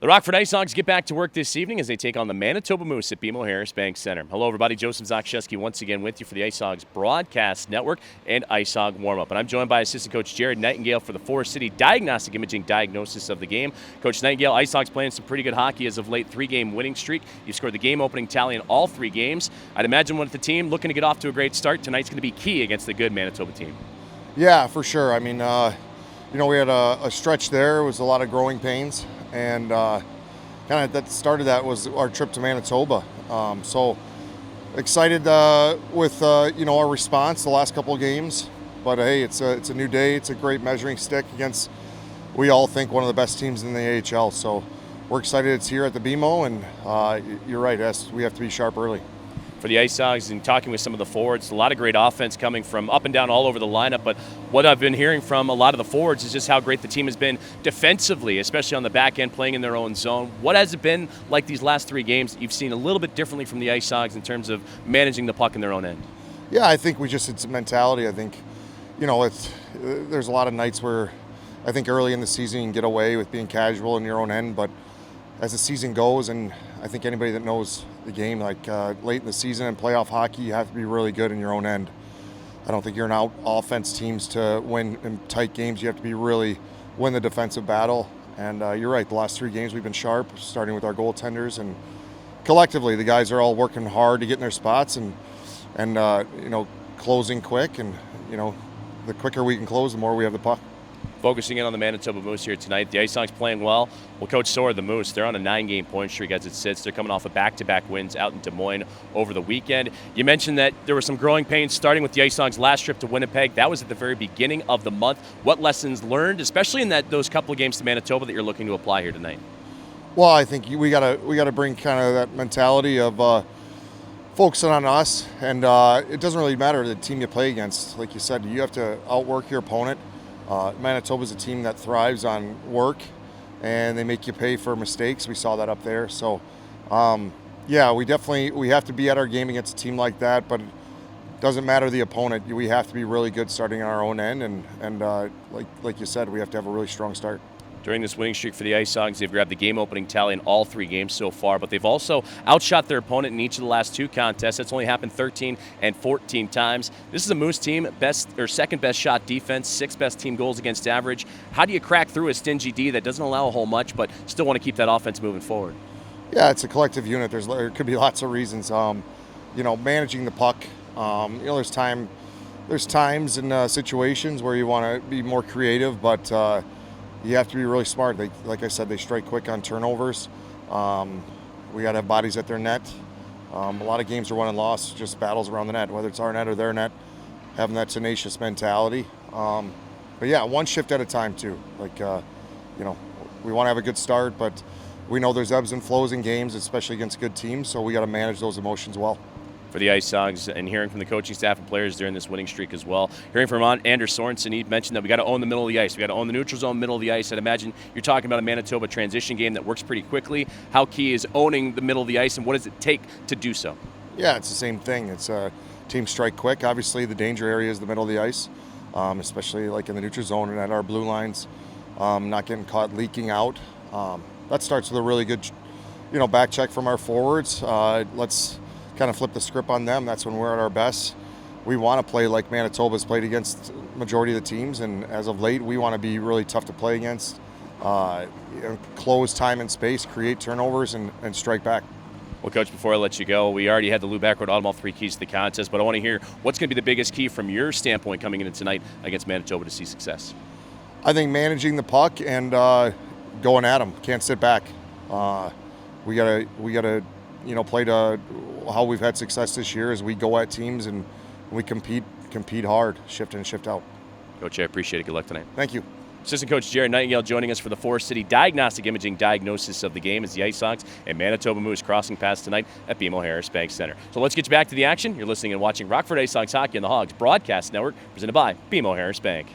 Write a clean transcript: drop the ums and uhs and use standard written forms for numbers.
The Rockford IceHogs get back to work this evening as they take on the Manitoba Moose at BMO Harris Bank Center. Hello, everybody. Joseph Zakshevsky once again with you for the IceHogs Broadcast Network and IceHog Warm-Up. And I'm joined by Assistant Coach Jared Nightingale for the Forest City Diagnostic Imaging diagnosis of the game. Coach Nightingale, IceHogs playing some pretty good hockey as of late, 3-game winning streak. You've scored the game-opening tally in all 3 games. I'd imagine with the team looking to get off to a great start, tonight's going to be key against the good Manitoba team. Yeah, for sure. I mean, we had a stretch there. It was a lot of growing pains. And kind of that started that was our trip to Manitoba. So excited with our response the last couple of games. But hey, it's a new day. It's a great measuring stick against, we all think, one of the best teams in the AHL. So we're excited it's here at the BMO, and you're right, we have to be sharp early. For the IceHogs, and talking with some of the forwards, a lot of great offense coming from up and down all over the lineup. But what I've been hearing from a lot of the forwards is just how great the team has been defensively, especially on the back end, playing in their own zone. What has it been like these last 3 games that you've seen a little bit differently from the IceHogs in terms of managing the puck in their own end? Yeah, I think it's a mentality. I think, there's a lot of nights where I think early in the season you can get away with being casual in your own end, but as the season goes, and I think anybody that knows the game, late in the season and playoff hockey, you have to be really good in your own end. I don't think you're an offense teams to win in tight games. You have to be really win the defensive battle. And you're right, the last 3 games we've been sharp, starting with our goaltenders, and collectively the guys are all working hard to get in their spots and closing quick. And the quicker we can close, the more we have the puck. Focusing in on the Manitoba Moose here tonight. The IceHogs playing well. Well, Coach, so are the Moose. They're on a 9-game point streak as it sits. They're coming off of back-to-back wins out in Des Moines over the weekend. You mentioned that there were some growing pains starting with the IceHogs' last trip to Winnipeg. That was at the very beginning of the month. What lessons learned, especially in those couple of games to Manitoba, that you're looking to apply here tonight? Well, I think we gotta bring kind of that mentality of focusing on us, and it doesn't really matter the team you play against. Like you said, you have to outwork your opponent. Manitoba's a team that thrives on work, and they make you pay for mistakes. We saw that up there. So, we have to be at our game against a team like that, but it doesn't matter the opponent. We have to be really good starting on our own end, and like you said, we have to have a really strong start. During this winning streak for the IceHogs, they've grabbed the game-opening tally in all 3 games so far, but they've also outshot their opponent in each of the last 2 contests. That's only happened 13 and 14 times. This is a Moose team, second-best shot defense, 6th best team goals against average. How do you crack through a stingy D that doesn't allow a whole much, but still want to keep that offense moving forward? Yeah, it's a collective unit. There could be lots of reasons. Managing the puck. There's times and situations where you want to be more creative, but you have to be really smart. Like I said, they strike quick on turnovers. We got to have bodies at their net. A lot of games are won and lost, just battles around the net, whether it's our net or their net, having that tenacious mentality. But yeah, one shift at a time too. We want to have a good start, but we know there's ebbs and flows in games, especially against good teams, so we got to manage those emotions well. For the IceHogs, and hearing from the coaching staff and players during this winning streak as well. Hearing from Anders Sorensen, he mentioned that we got to own the middle of the ice. We got to own the neutral zone, middle of the ice. I'd imagine you're talking about a Manitoba transition game that works pretty quickly. How key is owning the middle of the ice, and what does it take to do so? Yeah, it's the same thing. It's team strike quick. Obviously, the danger area is the middle of the ice, especially like in the neutral zone and at our blue lines, not getting caught leaking out. That starts with a really good, back check from our forwards. Let's kind of flip the script on them. That's when we're at our best. We want to play like Manitoba's played against majority of the teams, and as of late, we want to be really tough to play against. Close time and space, create turnovers, and strike back. Well, Coach, before I let you go, we already had the Lou Backroad Automall 3 keys to the contest, but I want to hear what's going to be the biggest key from your standpoint coming into tonight against Manitoba to see success. I think managing the puck and going at them. Can't sit back. We gotta play to how we've had success this year as we go at teams and we compete hard, shift in and shift out. Coach, I appreciate it. Good luck tonight. Thank you. Assistant Coach Jared Nightingale joining us for the Forest City Diagnostic Imaging diagnosis of the game as the IceHogs and Manitoba Moose crossing paths tonight at BMO Harris Bank Center. So let's get you back to the action. You're listening and watching Rockford IceHogs Hockey on the Hogs Broadcast Network, presented by BMO Harris Bank.